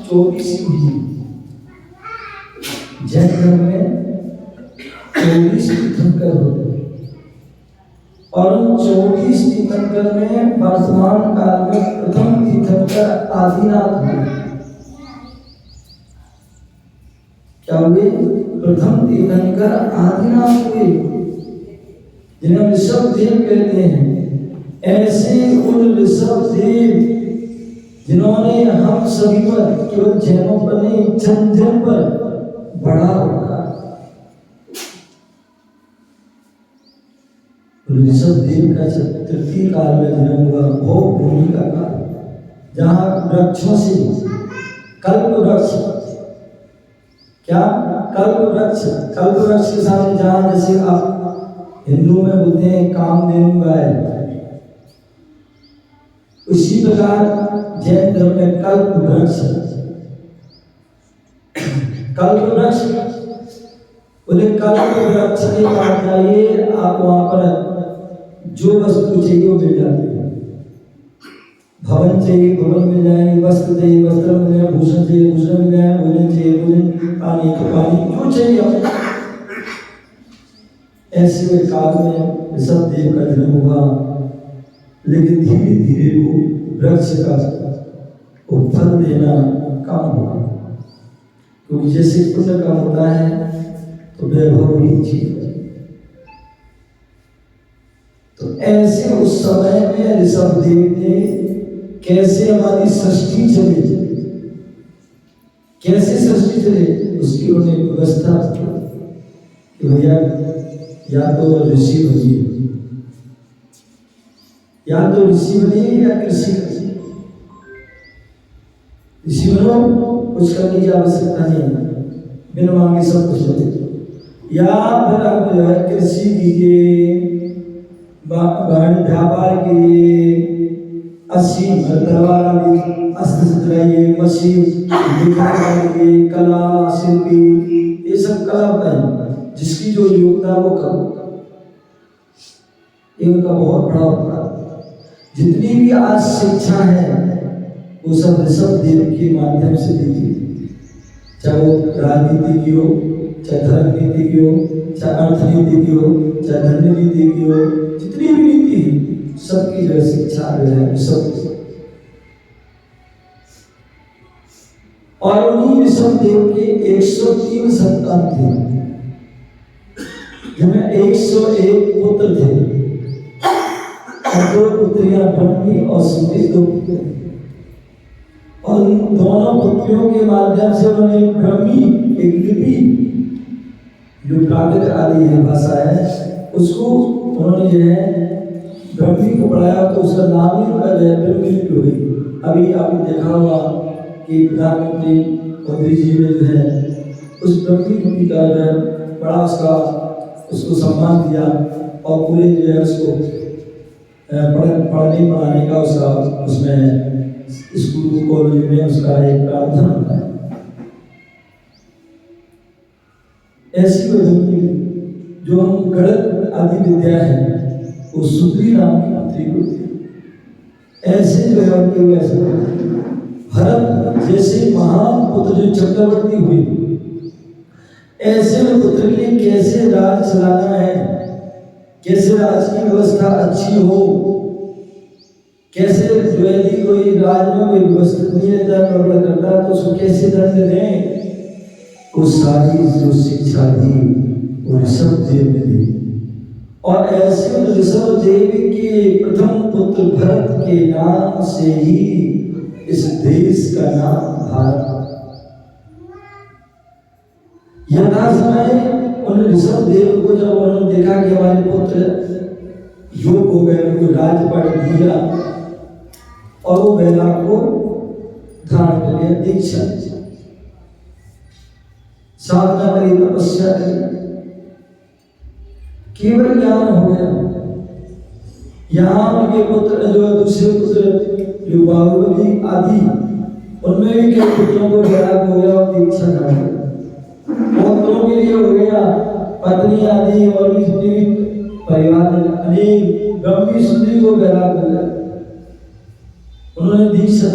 24 हुई। जैन धर्म में 24 तीर्थंकर होते हैं और उन 24 तीर्थंकर में वर्तमान काल में प्रथम तीर्थंकर आदिनाथ हुए। क्या हुए? प्रथम तीर्थंकर आदिनाथ हुए, जिन्हें ऋषभ देव कहते हैं। ऐसे उन ऋषभ देव जिन्होंने हम सभी पर, केवल जैनों पर नहीं, जन जन पर बड़ा होगा। ऋषभ देव का तृतीय काल में जन्म हुआ, भोग भूमि का काल, जहाँ वृक्षों से कल्प वृक्ष, क्या कल्प वृक्ष, कल्प वृक्ष के सामने जहाँ जैसे आप हिंदू में बोलते हैं कामधेनु गाय, उसी प्रकार जैन धर्म में कल्प वृक्ष, कल्प वृक्ष बोले कल्प वृक्ष के पास जाइए, आप वहां पर जो वस्तु चाहिए वो मिल जाती है। भवन चाहिए भवन मिल जाएंगे, वस्त्र चाहिए वस्त्र मिल जाए, भूषण चाहिए भूषण मिल जाए, भोजन चाहिए भोजन, पानी तो पानी, जो चाहिए आपको। ऐसे काल में ऋषभ देव का जन्म हुआ, लेकिन धीरे धीरे वो वृक्ष का वो फल देना कम हुआ, क्योंकि जैसे पुण्य कम होता है तो वैभव भी ठीक है। तो ऐसे उस समय में ऋषभ देव ने कैसे हमारी सृष्टि चले, कैसे सृष्टि चले, उसकी उन्होंने व्यवस्था की। भैया या तो ऋषि बनिए, या तो ऋषि बनिए या कृषि करिए। ऋषि बनो, कुछ करने की आवश्यकता नहीं है, बिन मांगे सब कुछ मिले, या फिर आप जो है कृषि कीजिए, व्यापार कीजिए, अस्सी तलवार आदि अस्त्र चलाइए, मशीन लीजिए, कला शिल्पी, ये सब कला बताइए, जिसकी जो योग्यता वो करो, ये उनका बहुत बड़ा अपराध। जितनी भी आज शिक्षा है वो सब ऋषभ देव के माध्यम से दी गई, चाहे वो राजनीति की हो, चाहे धर्म नीति की हो, चाहे अर्थनीति की हो, चाहे धर्म नीति की हो, जितनी भी नीति है सबकी जो शिक्षा जो है सब। और उन्हीं ऋषभ देव के 103 संतान थे, जिनमें 101 पुत्र थे और 2 पुत्रियां ब्रह्मी और सुमति, 2 पुत्र। और उन दोनों पुत्रियों के माध्यम से उन्होंने ब्रह्मी एक लिपि जो प्राकृत आदि है भाषा है, उसको उन्होंने जो है ब्रह्मी को पढ़ाया, तो उसका नाम ही उनका जो है ब्रह्मी लिपि हो गई। अभी आपने देखा होगा कि प्रधानमंत्री मोदी जी ने जो है उस ब्रह्मी लिपि का जो है बड़ा उसको सम्मान दिया, और पूरे जो है उसको पढ़ने पढ़ाने का उसका उसमें स्कूल कॉलेज में उसका एक प्रावधान होता है। ऐसी जो हम गणित आदि विद्या है वो सुंदरी नाम की पुत्री को, ऐसे जो है उनके वैसे भरत जैसे महान पुत्र जो चक्रवर्ती हुए, ऐसे में पुत्र ने कैसे राज चलाना है, कैसे राज की व्यवस्था अच्छी हो, कैसे जो यदि कोई राज में कोई व्यवस्थित नहीं रहता, गड़बड़ करता, तो उसको कैसे दंड दें, वो सारी जो शिक्षा दी वो ऋषभ देव ने दी। और ऐसे ऋषभ देव के प्रथम पुत्र भरत के नाम से ही इस देश का नाम भारत। यथा समय उन ऋषभ देव को जब उन्होंने देखा कि हमारे पुत्र योग हो गए, उनको राजपाट दिया और वो वैराग को धारण कर लिया, दीक्षा साधना करी, तपस्या करी, केवल ज्ञान हो गया। यहाँ उनके पुत्र जो दूसरे पुत्र जो बाहुबली आदि, उनमें भी कई पुत्रों को वैराग हो गया और दीक्षा धारण कर लिया। पुत्रों के लिए हो गया, पत्नी आदि और भी परिवार अनेक ब्रह्मी सुंदरी को वैराग हो गया, उन्होंने दीक्षा।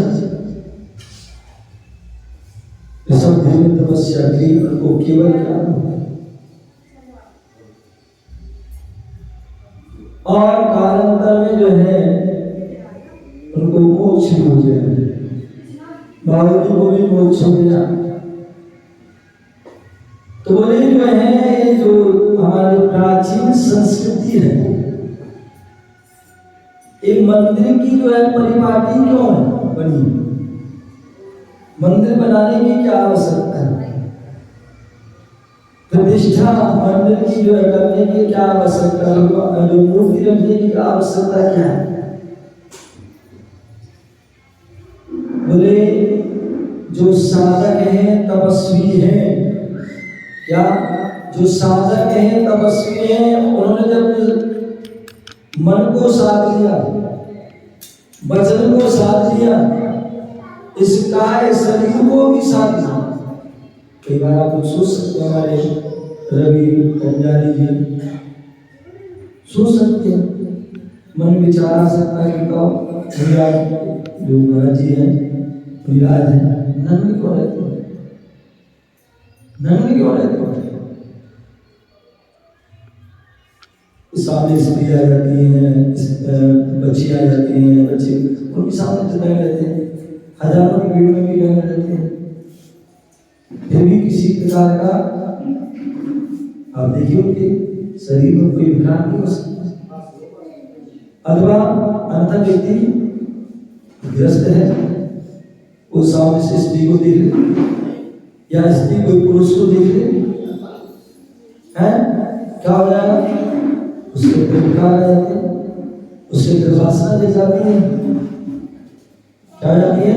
ऋषभ देव ने तपस्या की, उनको केवल ज्ञान हुआ और कालांतर में जो है उनको मोक्ष भी हो गया, बाबा जी को भी मोक्ष हो गया। तो बोले जो है ये जो हमारी प्राचीन संस्कृति है, एक मंदिर की जो है परिपाटी क्यों है बनी, मंदिर बनाने की क्या आवश्यकता है, प्रतिष्ठा मंदिर की जो है करने की क्या आवश्यकता है, जो मूर्ति रखने की आवश्यकता क्या है। बोले जो साधक हैं तपस्वी हैं, क्या जो साधक हैं तपस्वी हैं, उन्होंने जब मन को साध लिया, वचन को साध लिया, इस काय शरीर को भी साध लिया। कई बार आप लोग सोच सकते हैं, हमारे रवि कंजारी जी सोच सकते हैं, मन विचार आ सकता है कि कब जो महाराज जी है विराज है नंद क्यों रहते हैं, नंद क्यों रहते हैं। सामने स्त्री आ जाती है, बच्ची आ जाती है, बच्चे उनके सामने लगे रहते हैं, हजारों की भीड़ में भी लगे रहते हैं, फिर भी किसी प्रकार का आप देखिए उनके शरीर में कोई विकार नहीं हो सकता। अथवा अंतर व्यक्ति ग्रस्त है, वो सामने से स्त्री को देख ले या स्त्री कोई पुरुष को देख ले, है क्या हो जाएगा, उसके विकार आ जाते हैं, उसके दुर्वासना दे जाती है, क्या हो जाती है,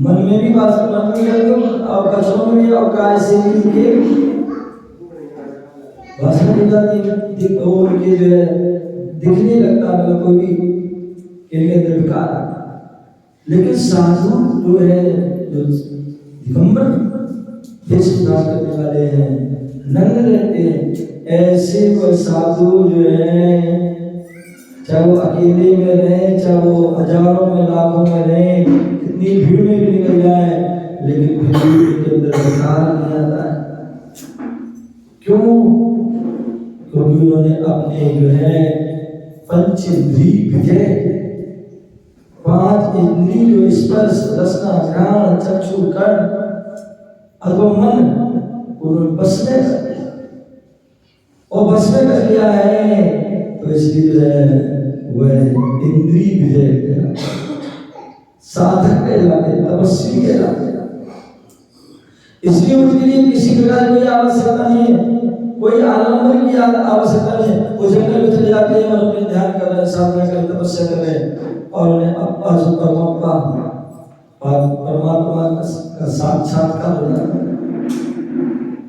मन में भी बात मन में और बच्चों में भी और काय से भी वासना दे जाती है, वो उनके जो है दिखने लगता है, मतलब कोई भी इनके अंदर विकार आता। लेकिन साधु जो है जो दिगंबर वेश धारण करने वाले हैं, नंग रहते हैं, ऐसे वह साधु जो है चाहे वो अकेले में रहे, चाहे वो हजारों में लाखों में रहे, कितनी भीड़ में भी निकल जाए, लेकिन फिर भी उनके अंदर विकार नहीं आता है। क्यों? क्योंकि उन्होंने अपने जो है पंच इंद्रिय विजय, पांच इंद्रिय जो स्पर्श रसना घ्राण चक्षु कर्ण अथवा मन उन्होंने बस में कर लिया, और बस में कर लिया है, तो इसलिए जो है वह इंद्रिय विजय साधक कहलाते, तपस्वी कहलाते। इसलिए उनके लिए किसी प्रकार कोई आवश्यकता नहीं है, कोई आलम्बन की आवश्यकता नहीं है। वो जंगल में चले जाते हैं और अपने ध्यान कर रहे हैं, साधना कर रहे हैं, तपस्या कर रहे हैं, और उन्हें परमात्मा का साक्षात्कार हो जाता है,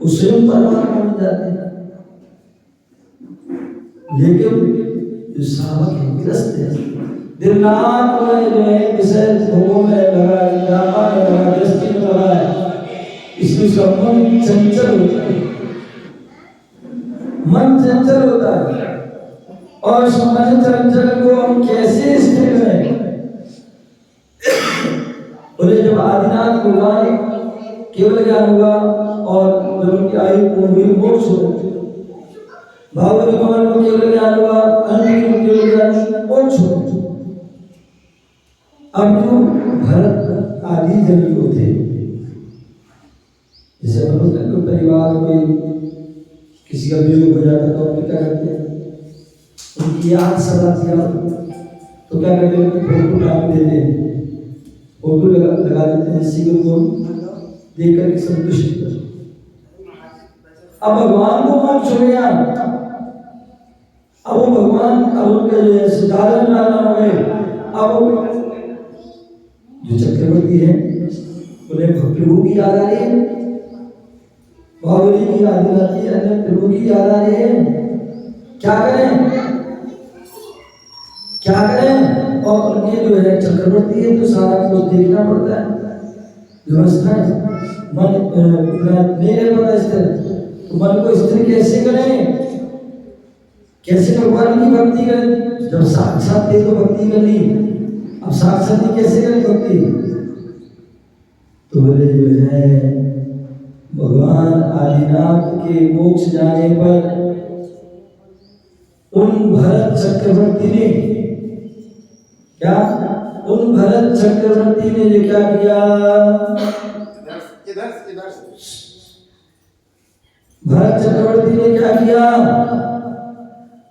वो स्वयं परमात्मा बन जाते हैं। लेकिन जो साधक है, ग्रस्त है, दिन रात जो है विषय भोगों में लगा, व्यापार में लगा, दृष्टि में लगा है, इसमें उसका मन चंचल होता है, मन चंचल होता है। और उस मन चंचल को हम कैसे स्थिर करें? बोले जब आदिनाथ भगवान केवल ज्ञान हुआ और जब उनकी आयु पूर्ण हुई, मोक्ष हो, भागवत भगवान को केवल ज्ञान हुआ, अन्य केवल ज्ञान मोक्ष हो। अब जो भरत आदि जन को थे, जैसे मनुष्य को परिवार में किसी का वियोग हो जाता तो क्या करते हैं, उनकी याद सदा तो क्या करते हैं, फोटो डाल देते हैं, फोटो लगा देते हैं, जिससे उनको देख करके संतुष्ट कर। अब भगवान को मोक्ष हो गया, अब वो भगवान अब उनके जो है साधारण नारायण हो गए। अब जो चक्रवर्ती है उन्हें प्रभु की याद आ रही है, बाहुबली की याद आती है, अन्य प्रभु की याद आ रही है। क्या करें, क्या करें? और उनके जो है चक्रवर्ती है तो सारा कुछ देखना पड़ता है, व्यवस्था है, मन नहीं रह पाता स्थिर, तो मन को स्थिर कैसे करें, कैसे भगवान की भक्ति करें? जब साक्षात थे तो भक्ति कर ली, अब साक्षात कैसे करें भक्ति? तो बोले जो है भगवान आदिनाथ के मोक्ष जाने पर उन भरत चक्रवर्ती ने क्या, उन भरत चक्रवर्ती ने जो क्या किया, भरत चक्रवर्ती ने क्या किया,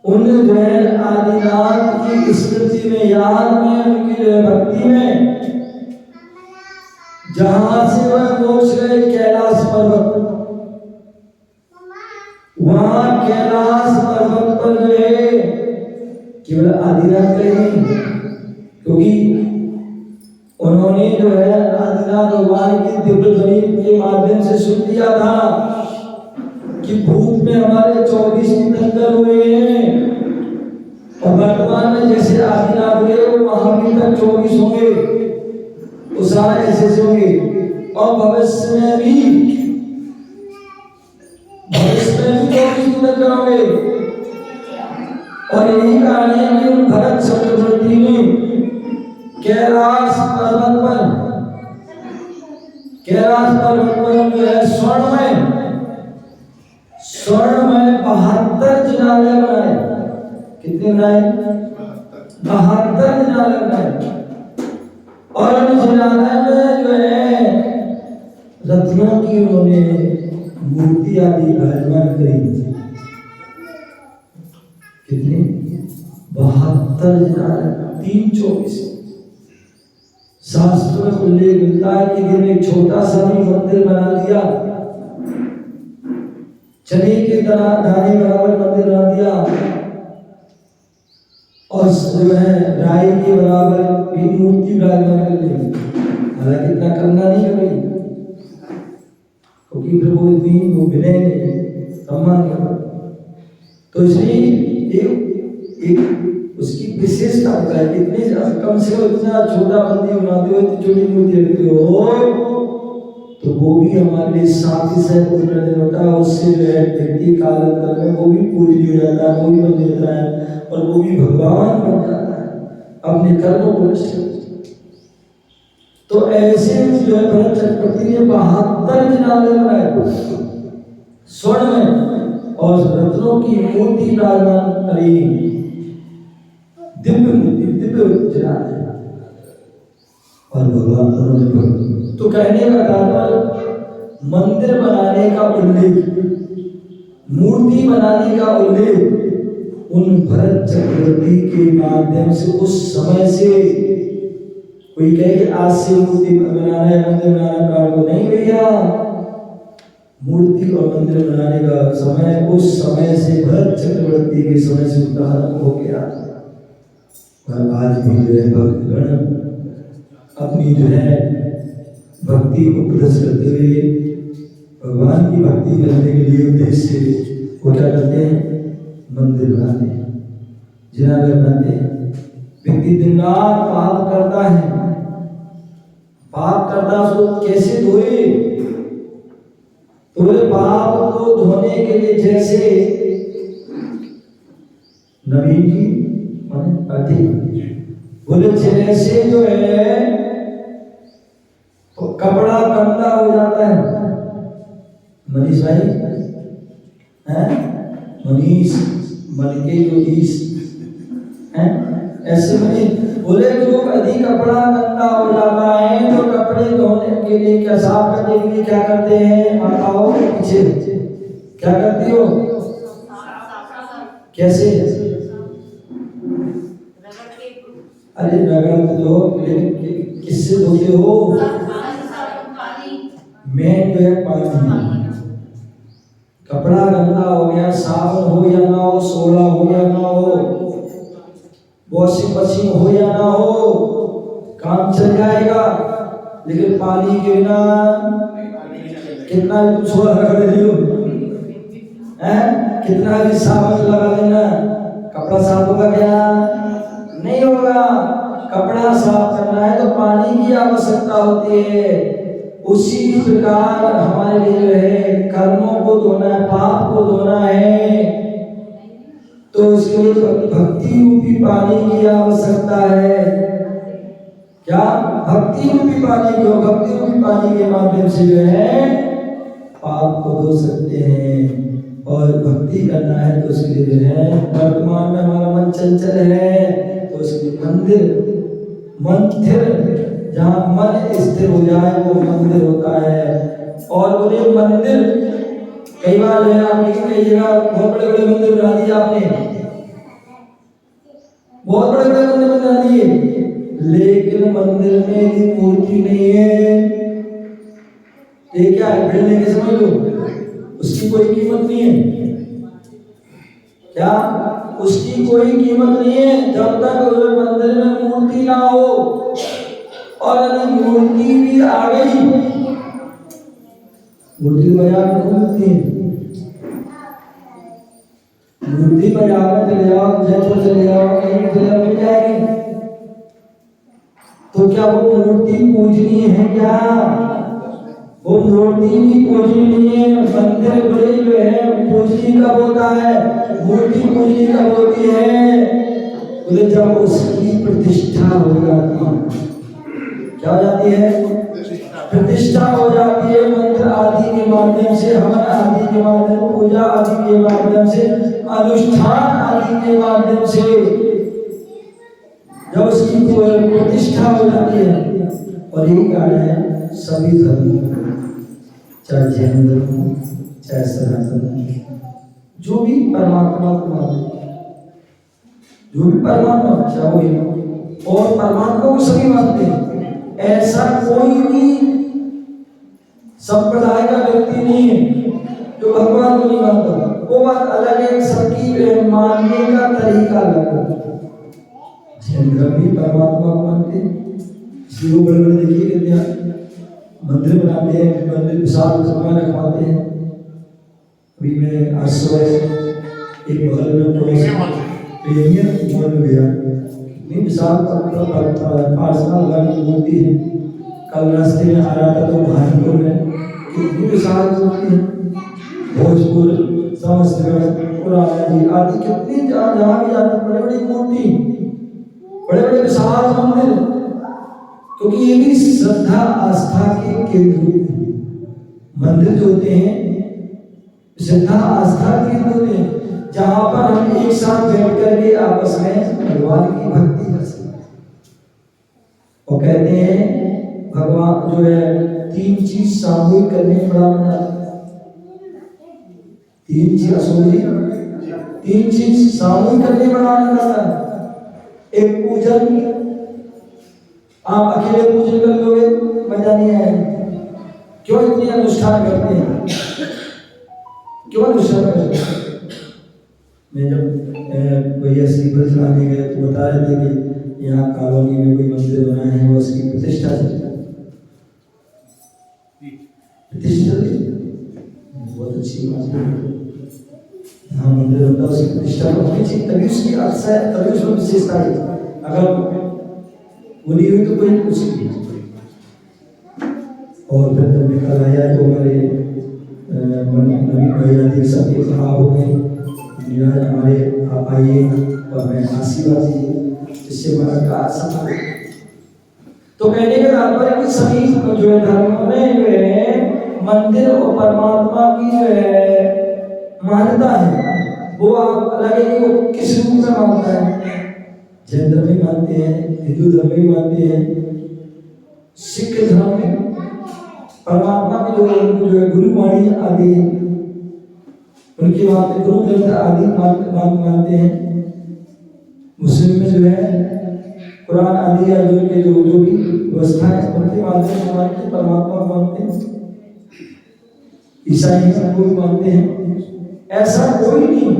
उन जो है आदिनाथ की स्मृति में, याद में, उनकी जो है भक्ति में, जहां से वह मोक्ष गए कैलाश पर्वत, वहां कैलाश पर्वत पर जो है केवल आदिनाथ का ही नहीं, क्योंकि उन्होंने जो है आदिनाथ भगवान की दिव्य ध्वनि के माध्यम से सुन लिया था कि भूत में हमारे 24 तीर्थंकर हुए हैं, और वर्तमान में जैसे आदिनाथ गए वहां भी तक 24 होंगे, तो सारे ऐसे होंगे, और भविष्य में भी 24 तीर्थंकर होंगे। और यही कारण है कि उन भरत चक्रवर्ती ने कैलाश पर्वत पर जो है स्वर्ण में 72 जिनालय बनाए। कितने बनाए? 72 जिनालय बनाए। और उन जिनालय में जो है रत्नों की उन्होंने मूर्ति आदि विराजमान करी। कितने? 72 जिनालय, 324। शास्त्र में उल्लेख मिलता है कि दिन एक छोटा सा भी मंदिर बना दिया, चने के दाने बराबर मंदिर बना दिया, और जो है राई के बराबर भी मूर्ति विराजमान कर ली। हालांकि इतना करना नहीं है भाई, क्योंकि प्रभु इतनी वो विनय नहीं सम्मान कर, तो इसलिए एक उसकी विशेषता होता है। कितने कम से कम इतना छोटा मंदिर बनाते हो, इतनी छोटी मूर्ति रखते हो, तो वो भी हमारे लिए साथी से पूर्ण होता है। उससे जो है व्यक्ति कालांतर में वो भी पूजनीय हो जाता है, वो भी बन जाता है, और वो भी भगवान बन जाता है अपने कर्मों को नष्ट कर। तो ऐसे जो है भरत चक्रवर्ती ने 72 जिनालय बनाए स्वर्ण में, और रत्नों की मूर्ति विराजमान करी, दिव्य जिनालय। और भगवान तो कहने का तात्पर्य मंदिर बनाने का उल्लेख, मूर्ति बनाने का उल्लेख उन भरत चक्रवर्ती के माध्यम से, उस समय से। कोई कहे कि आज से मूर्ति बनाना है, मंदिर बनाना प्रारंभ नहीं भैया, मूर्ति और मंदिर बनाने का समय उस समय से, भरत चक्रवर्ती के समय से प्रारंभ हो गया। और आज भी जो है भक्तगण अपनी जो है भक्ति को प्रदर्शित करते हुए भगवान की भक्ति करने के लिए उद्देश्य से वो क्या करते हैं? मंदिर बनाते हैं, जिनालय बनाते हैं। व्यक्ति दिन रात पाप करता है, पाप करता उसको कैसे धोए? तो बोले पाप को धोने के लिए जैसे नवीन जी बोले जैसे जो है तो कपड़ा गंदा हो जाता है। मनीष भाई हैं, मनीष मन के जो ईश हैं, ऐसे मनीष बोले जो अधिक कपड़ा गंदा हो जाता है तो कपड़े धोने के लिए क्या, साफ करने के लिए क्या करते हैं? बताओ पीछे क्या करती हो? कैसे? अरे रगड़ दो, लेकिन किससे धोते हो? मैं जो है पानी। कपड़ा गंदा हो गया, साबुन हो या ना हो, सोडा हो या ना हो, वॉशिंग मशीन हो या ना हो, काम चल जाएगा। लेकिन पानी के बिना कितना भी कुछ रगड़ लियो, कितना भी साबुन लगा लेना, कपड़ा साफ होगा क्या? नहीं होगा। कपड़ा साफ करना है तो पानी की आवश्यकता होती है। उसी प्रकार हमारे लिए जो है कर्मों को धोना है, पाप को धोना है, तो उसके लिए भक्ति रूपी पानी की आवश्यकता है। क्या? भक्ति रूपी पानी को, भक्ति रूपी पानी के से जो है पाप को धो सकते हैं। और भक्ति करना है तो उसके लिए जो है, वर्तमान में हमारा मन चंचल है तो उसके मंदिर, जहाँ मन स्थिर हो जाए वो मंदिर होता है। और बोले मंदिर, कई बार जो है आपने कई जगह बहुत बड़े बड़े मंदिर बना दिए, आपने बहुत बड़े बड़े मंदिर बना दिए, लेकिन मंदिर में यदि मूर्ति नहीं है ये क्या है, बिल्डिंग के समझ लो, उसकी कोई कीमत नहीं है। क्या उसकी कोई कीमत नहीं है जब तक मंदिर में मूर्ति ना हो। और अगर मूर्ति भी आ गई, मूर्ति बाजार में मिलती है, मूर्ति बाजार में चले जाओ, जयपुर चले जाओ, कहीं चले जाओ, मिल जाएगी। तो क्या वो मूर्ति पूजनीय है? क्या वो मूर्ति भी पूजनीय नहीं है? मंदिर बड़े जो है पूजनी कब होता है, मूर्ति पूजनी कब होती है? बोले जब उसकी प्रतिष्ठा हो जाती है। क्या हो जाती है? प्रतिष्ठा हो जाती है। मंत्र आदि के माध्यम से, हवन आदि के माध्यम, पूजा आदि के माध्यम से, अनुष्ठान आदि के माध्यम से जब उसकी प्रतिष्ठा हो जाती है। और यही कारण है सभी धर्म, चाहे जैन धर्म, चाहे सनातन, जो भी परमात्मा को मानते, जो भी परमात्मा चाहे वो, और परमात्मा को सभी मानते हैं। ऐसा कोई भी संप्रदाय का व्यक्ति नहीं है जो भगवान को नहीं मानता। वो बात अलग है, सबकी मानने का तरीका अलग है। जैन धर्म भी परमात्मा को मानते हैं, इसलिए वो बड़े बड़े देखिए कितने मंदिर बनाते हैं, मंदिर विशाल सभा रखवाते हैं। अभी मैं आज सुबह एक बगल में प्रेमियर मॉल में गया, कितनी विशाल मूर्ति है। कल रास्ते में आ रहा था तो भागपुर में कितनी विशाल मूर्ति है, भोजपुर, समस्तीपुर आदि कितनी जहाँ भी जाते बड़े बड़ी मूर्ति, बड़े बड़े विशाल मंदिर, क्योंकि ये भी श्रद्धा आस्था के केंद्र हैं। मंदिर जो होते हैं श्रद्धा आस्था के केंद्र होते हैं, जहाँ पर हम एक साथ बैठ करके आपस में भगवान की भक्ति कर सकते हैं। और कहते हैं भगवान जो है तीन चीज सामूहिक करने में बड़ा मजा आता है। तीन चीज सामूहिक करने में बड़ा आनंद आता है। एक पूजन, आप अकेले पूजन कर लोगे मजा नहीं आएगा। क्यों इतनी अनुष्ठान करते हैं, क्यों अनुष्ठान करते हैं? मैं जब भैया श्रीपद चलाने गए तो बता रहे थे कि यहाँ कॉलोनी में कोई मंदिर बना है, वो उसकी प्रतिष्ठा चल रही है। प्रतिष्ठा बहुत अच्छी बात है। हाँ, मंदिर होता है, उसकी प्रतिष्ठा होनी चाहिए, तभी उसकी अर्थ है, तभी उसमें विशेषता है। अगर वो नहीं हुई तो कोई कुछ नहीं। और फिर जब निकल आया तो हमारे नवीन भैया जी सबके खराब हो गए, हमारे आप आइए और मैं आशीर्वाद दीजिए, इससे हमारा कार्य सफल। तो कहने का तात्पर्य कि सभी जो है धर्म में जो है मंदिर और परमात्मा की जो है मान्यता है, वो आप अलग है कि वो किस रूप में मानता है। जैन धर्म में मानते हैं, हिंदू धर्म में मानते हैं, सिख धर्म में परमात्मा के जो है गुरुवाणी आदि उनकी बातें, गुरु ग्रंथ आदि मानते हैं। मुस्लिम में जो है कुरान आदि या जो भी व्यवस्था है उनके माध्यम से मानते हैं, परमात्मा मानते हैं। ईसाई सबको भी मानते हैं। ऐसा कोई नहीं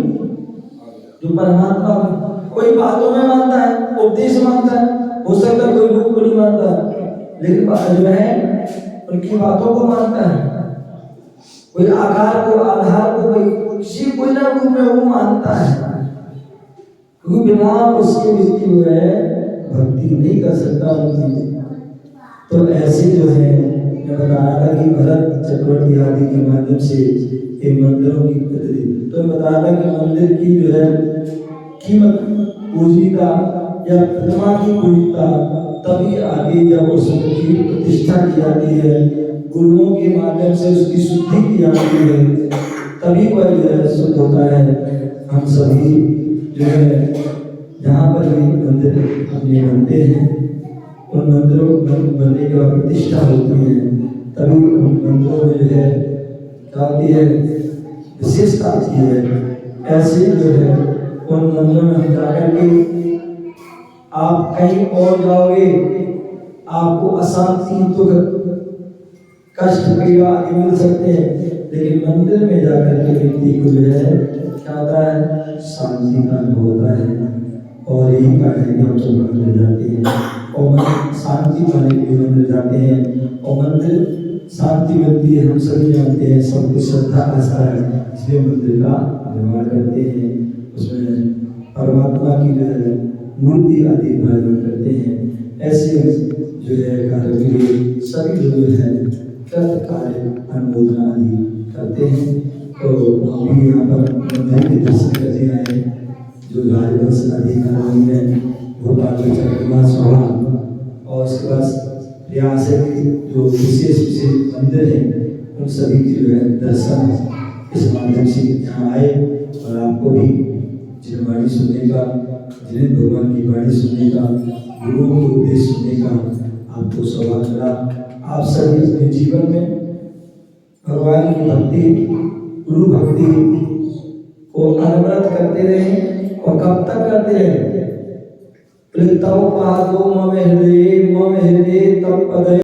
जो परमात्मा कोई बातों में मानता है, उपदेश मानता है, हो सकता है कोई रूप को नहीं मानता, लेकिन जो है उनकी बातों को मानता है। कोई आकार को, आधार को, कोई ना रूप में वो मानता है, क्योंकि बिना उसके व्यक्ति जो है भक्ति नहीं कर सकता उनकी। तो ऐसे जो है मैं बता रहा था कि भरत चक्रवर्ती आदि के माध्यम से इन मंदिरों की प्रतिनिधि, तो मैं बता रहा था कि मंदिर की जो है कीमत पूजनीयता या प्रतिमा की पूजनीयता तभी आगे जब उसकी प्रतिष्ठा की जाती है, गुरुओं के माध्यम से उसकी शुद्धि की जाती है, तभी वह जो है शुद्ध होता है। हम सभी जो है जहाँ पर भी मंदिर अपने बनते हैं, उन मंदिरों बनने के बाद प्रतिष्ठा होती है, तभी उन मंदिरों में जो है क्या होती है, विशेषता आती है। ऐसे जो है उन मंदिरों में हम जाकर के आप कहीं और जाओगे, आपको अशांति, दुख, कष्ट, पीड़ा आदि मिल सकते हैं, लेकिन मंदिर में जाकर के व्यक्ति को जो है क्या होता है, शांति का अनुभव होता है। और यही कारण है कि हम सब मंदिर जाते हैं और शांति पाने के लिए मंदिर जाते हैं, और मंदिर शांति मिलती है। हम सभी जानते हैं, सबको श्रद्धा आस्था है, इसलिए मंदिर का निर्माण करते हैं, उसमें परमात्मा की जो है मूर्ति आदि निर्माण करते हैं। ऐसे जो है कार्य के लिए सभी लोग जो है कृत कार्य अनुमोदना आदि करते हैं। तो हम भी यहाँ पर मंदिर के दर्शन करने आए, जो राजवंश अधिकारी में भोपाल में चक्रवास हुआ, और उसके बाद प्रयास है कि जो विशेष विशेष मंदिर हैं उन सभी के जो है दर्शन इस माध्यम से यहाँ आए, और आपको भी जिन वाणी सुनने का, जिन भगवान की वाणी सुनने का, गुरुओं के उपदेश सुनने का आपको सौभाग्य मिला। आप सभी अपने जीवन में भगवान की भक्ति, गुरु भक्ति को अनवरत करते रहें, और कब तक करते रहें? तव पादो मम हृदय तव पदय